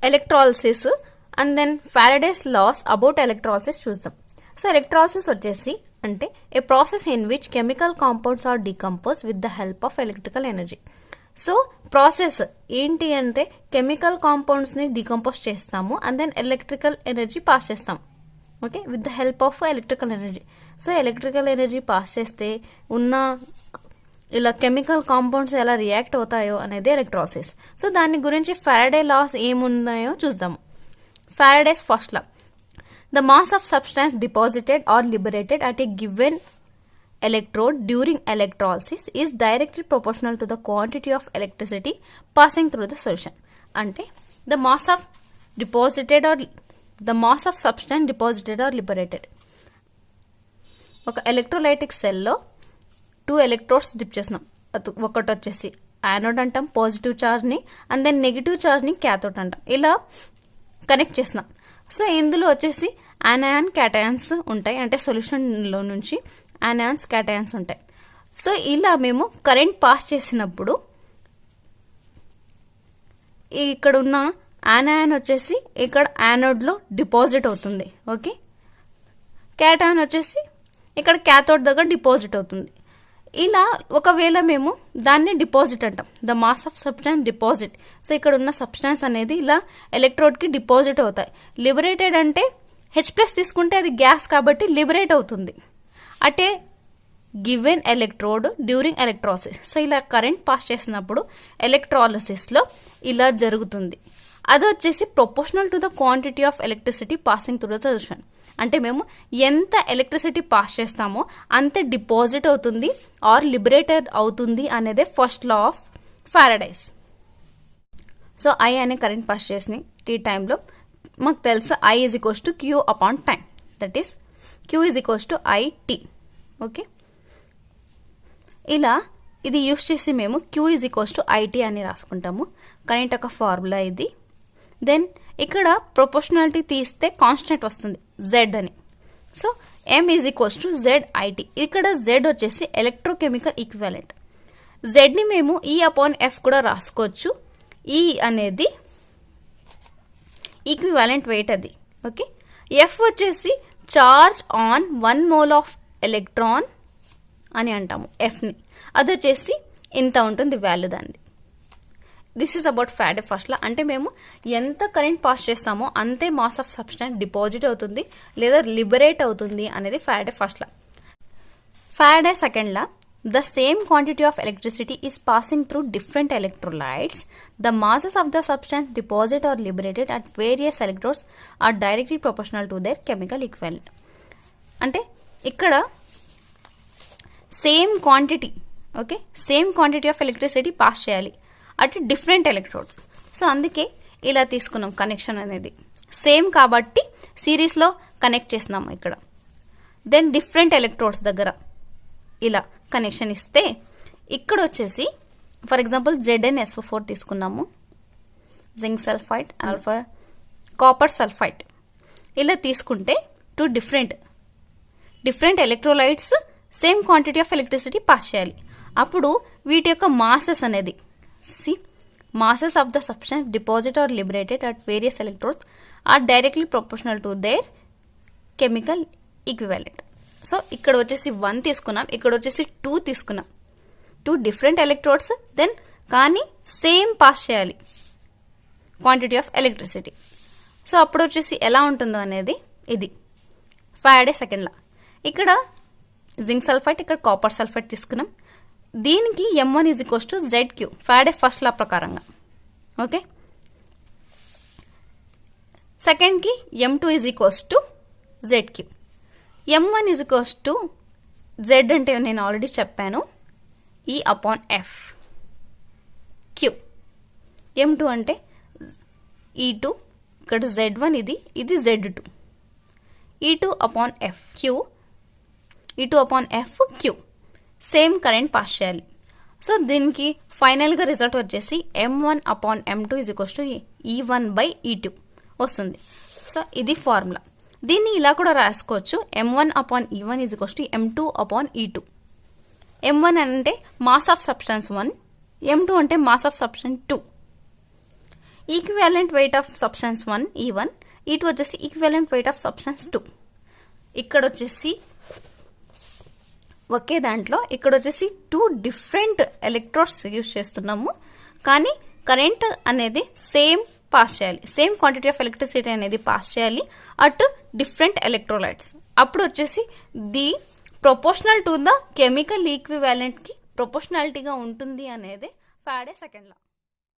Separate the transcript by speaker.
Speaker 1: Electrolysis and then Faraday's laws about electrolysis చూద్దాం. So electrolysis వచ్చేసి అంటే a process in which chemical compounds are decompose with the help of electrical energy. So process ఏంటి అంటే chemical compounds ని decompose చేస్తాము and then electrical energy pass చేస్తాం. Okay, with the help of electrical energy. So electrical energy pass చేస్తే ఉన్న ఇలా chemical compounds ఎలా react అవుతాయో అనేది ఎలక్ట్రాలిసిస్. సో దాని గురించి ఫారడే లాస్ ఏమున్నాయో చూద్దాము. Faraday's first law, the mass of substance deposited or liberated at a given electrode during electrolysis is directly proportional to the quantity of electricity passing through the solution. అంటే the mass of substance deposited or liberated. ఒక electrolytic సెల్లో 2 electrodes dip చేస్తున్నాం. ఒకటి వచ్చేసి anode అంటాం positive charge ని and then negative charge ని cathode అంటాం. ఇలా కనెక్ట్ చేస్తున్నాం. సో ఇందులో వచ్చేసి ఆనయాన్ క్యాటయాన్స్ ఉంటాయి, అంటే సొల్యూషన్ లో నుంచి ఆనయాన్స్ క్యాటయాన్స్ ఉంటాయి. సో ఇలా మేము కరెంట్ పాస్ చేసినప్పుడు ఇక్కడ ఉన్న ఆనయాన్ వచ్చేసి ఇక్కడ యానోడ్ లో డిపాజిట్ అవుతుంది. ఓకే, క్యాటయాన్ వచ్చేసి ఇక్కడ క్యాథోడ్ దగ్గర డిపాజిట్ అవుతుంది. ఇలా ఒకవేళ మేము దాన్ని డిపాజిట్ అంటాం, the mass of substance deposit. So ఇక్కడ ఉన్న సబ్స్టాన్స్ అనేది ఇలా ఎలక్ట్రోడ్ కి డిపాజిట్ అవుతాయి. లిబరేటెడ్ అంటే H+ తీసుకుంటే అది గ్యాస్ కాబట్టి లిబరేట్ అవుతుంది అటే given electrode during electrolysis. So ఇలా కరెంట్ పాస్ చేసినప్పుడు ఎలక్ట్రాలిసిస్ లో ఇలా జరుగుతుంది. అది వచ్చేసి proportional to the quantity of electricity passing through the solution. అంటే మేము ఎంత ఎలక్ట్రిసిటీ పాస్ చేస్తామో అంతే డిపాజిట్ అవుతుంది ఆర్ లిబరేటెడ్ అవుతుంది అనేదే first law of Faraday's. So I అనే కరెంట్ పాస్ చేసి టీ టైంలో మాకు తెలుసు I is equals to Q upon time, that is Q is equals to IT. Okay, ఇలా ఇది యూస్ చేసి మేము Q is equals to IT అని రాసుకుంటాము. కరెంట్ యొక్క ఫార్ములా ఇది. దెన్ ఇక్కడ ప్రొపోర్షనాలిటీ తీస్తే కాన్స్టెంట్ వస్తుంది Z అని. So M is equals to ZIT. ఇక్కడ Z వచ్చేసి ఎలక్ట్రోకెమికల్ ఈక్వివాలెంట్. Z ని మేము E అపాన్ F కూడా రాసుకోవచ్చు. E అనేది ఈక్వివాలెంట్ వెయిట్ అది. ఓకే, F వచ్చేసి charge on 1 mole of electron అని అంటాము F ని. అది వచ్చేసి ఇంత ఉంటుంది వాల్యూ దాన్ని. This is about Faraday first law. అంటే మేము ఎంత కరెంట్ పాస్ చేస్తామో అంతే మాస్ ఆఫ్ సబ్స్టాన్స్ డిపాజిట్ అవుతుంది లేదా లిబరేట్ అవుతుంది అనేది Faraday first law. Faraday second law, the same quantity of electricity is passing through different electrolytes. The masses of the substance deposited or liberated at various electrodes are directly proportional to their chemical equivalent. అంటే ఇక్కడ same quantity, okay, same quantity of electricity pass చేయాలి at different electrodes. So అందుకే ఇలా తీసుకున్నాం connection అనేది. Same కాబట్టి సిరీస్లో connect చేసినాము ఇక్కడ. దెన్ డిఫరెంట్ ఎలక్ట్రోడ్స్ దగ్గర ఇలా కనెక్షన్ ఇస్తే ఇక్కడ వచ్చేసి ఫర్ ఎగ్జాంపుల్ ZnSO4 తీసుకున్నాము, zinc sulphide, alpha copper sulphide. ఇలా తీసుకుంటే 2 different electrolytes same quantity of electricity pass చేయాలి. అప్పుడు వీటి యొక్క మాసెస్ అనేది masses of the substance deposit or liberated at various electrodes are directly proportional to their chemical equivalent. So ఇక్కడ వచ్చేసి 1 తీసుకున్నాం, ఇక్కడ వచ్చేసి 2 తీసుకున్నాం. 2 డిఫరెంట్ ఎలక్ట్రోడ్స్, దెన్ కానీ సేమ్ పాస్ చేయాలి క్వాంటిటీ ఆఫ్ ఎలక్ట్రిసిటీ. సో అప్పుడు వచ్చేసి ఎలా ఉంటుందో అనేది ఇది ఫారడే సెకండ్ లా. ఇక్కడ జింక్ సల్ఫైడ్, ఇక్కడ కాపర్ సల్ఫైడ్ తీసుకున్నాం. దీనికి M1 is equals to ZQ Faraday first law ప్రకారంగా. ఓకే, సెకండ్కి M2 is equals to ZQ. M1 is equals to Z అంటే నేను ఆల్రెడీ చెప్పాను E upon F Q. M2 అంటే E2, ఇక్కడ Z1 ఇది Z2. E2 upon F Q, E2 upon F Q. Same current pass చేయాలి. So దీనికి ఫైనల్గా result వచ్చేసి M1 upon M2 is equals to E1 by E2 వస్తుంది. So ఇది formula. దీన్ని ఇలా కూడా రాసుకోవచ్చు, M1 upon E1 is equals to M2 upon E2. M1 అంటే మాస్ ఆఫ్ సబ్స్టెన్స్ 1, M2 అంటే mass of substance 2. Equivalent weight of substance 1 E1, E2 వచ్చేసి equivalent weight of substance 2. ఇక్కడ వచ్చేసి ఒకే దాంట్లో ఇక్కడ వచ్చేసి 2 డిఫరెంట్ ఎలక్ట్రోడ్స్ యూజ్ చేస్తున్నాము, కానీ కరెంట్ అనేది సేమ్ పాస్ చేయాలి, సేమ్ క్వాంటిటీ ఆఫ్ ఎలక్ట్రిసిటీ అనేది పాస్ చేయాలి అట్ డిఫరెంట్ ఎలక్ట్రోలైట్స్. అప్పుడు వచ్చేసి the proportional to the chemical equivalent కి ప్రొపోర్షనాలిటీగా ఉంటుంది అనేది ఫారడే సెకండ్ లా.